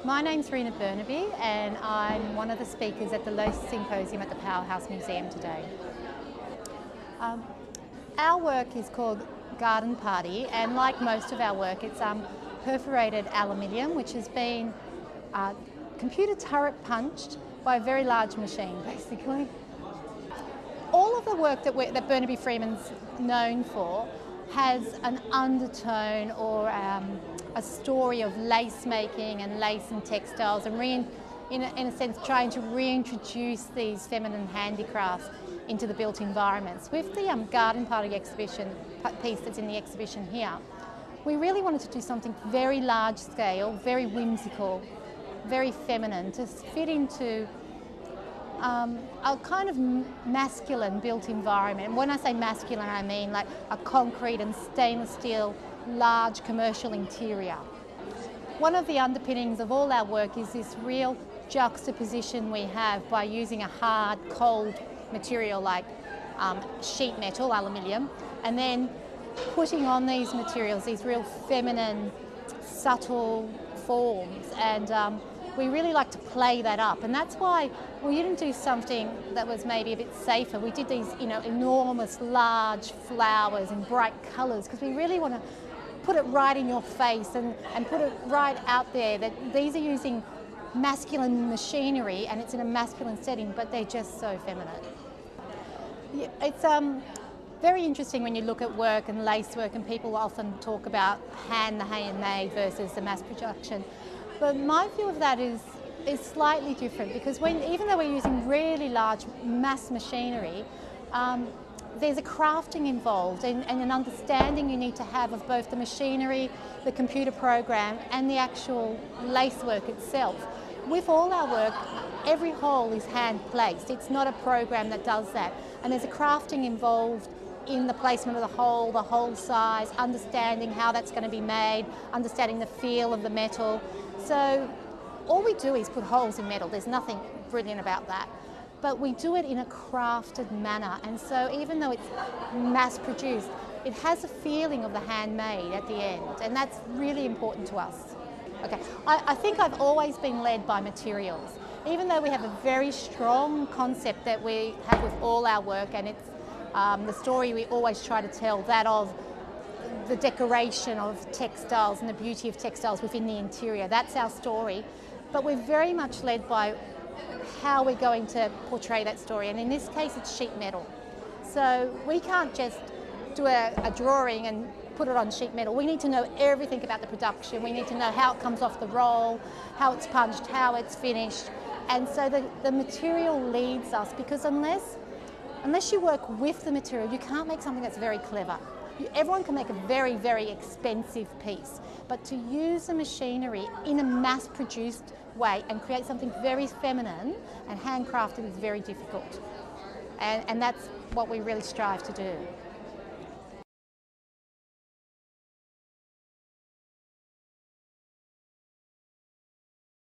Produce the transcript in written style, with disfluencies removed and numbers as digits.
My name's Rina Bernabei and I'm one of the speakers at the Symposium at the Powerhouse Museum today. Our work is called Garden Party, and like most of our work, it's perforated aluminium which has been computer turret punched by a very large machine basically. All of the work that Bernabei Freeman's known for has an undertone or a story of lace making and lace and textiles, and in a sense trying to reintroduce these feminine handicrafts into the built environments. With the Garden Party exhibition piece that's in the exhibition here, we really wanted to do something very large scale, very whimsical, very feminine, to fit into a kind of masculine built environment. And when I say masculine, I mean like a concrete and stainless steel large commercial interior. One of the underpinnings of all our work is this real juxtaposition we have by using a hard, cold material like sheet metal, aluminium, and then putting on these materials, these real feminine, subtle forms, and we really like to play that up, and that's why we didn't do something that was maybe a bit safer. We did these, enormous, large flowers in bright colours, because we really want to put it right in your face and put it right out there that these are using masculine machinery and it's in a masculine setting, but they're just so feminine. Yeah, it's very interesting when you look at work and lace work, and people often talk about handmade versus the mass production. But my view of that is slightly different, because even though we're using really large mass machinery, there's a crafting involved and an understanding you need to have of both the machinery, the computer program, and the actual lace work itself. With all our work, every hole is hand placed. It's not a program that does that. And there's a crafting involved in the placement of the hole size, understanding how that's going to be made, understanding the feel of the metal. So all we do is put holes in metal. There's nothing brilliant about that. But we do it in a crafted manner, and so even though it's mass produced, it has a feeling of the handmade at the end, and that's really important to us. Okay, I think I've always been led by materials. Even though we have a very strong concept that we have with all our work, and it's the story we always try to tell, that of the decoration of textiles and the beauty of textiles within the interior. That's our story, but we're very much led by how we're going to portray that story, and in this case it's sheet metal. So we can't just do a drawing and put it on sheet metal. We need to know everything about the production. We need to know how it comes off the roll, how it's punched, how it's finished, and so the material leads us, because unless you work with the material, you can't make something that's very clever. Everyone can make a very, very expensive piece, but to use the machinery in a mass-produced way and create something very feminine and handcrafted is very difficult. And that's what we really strive to do.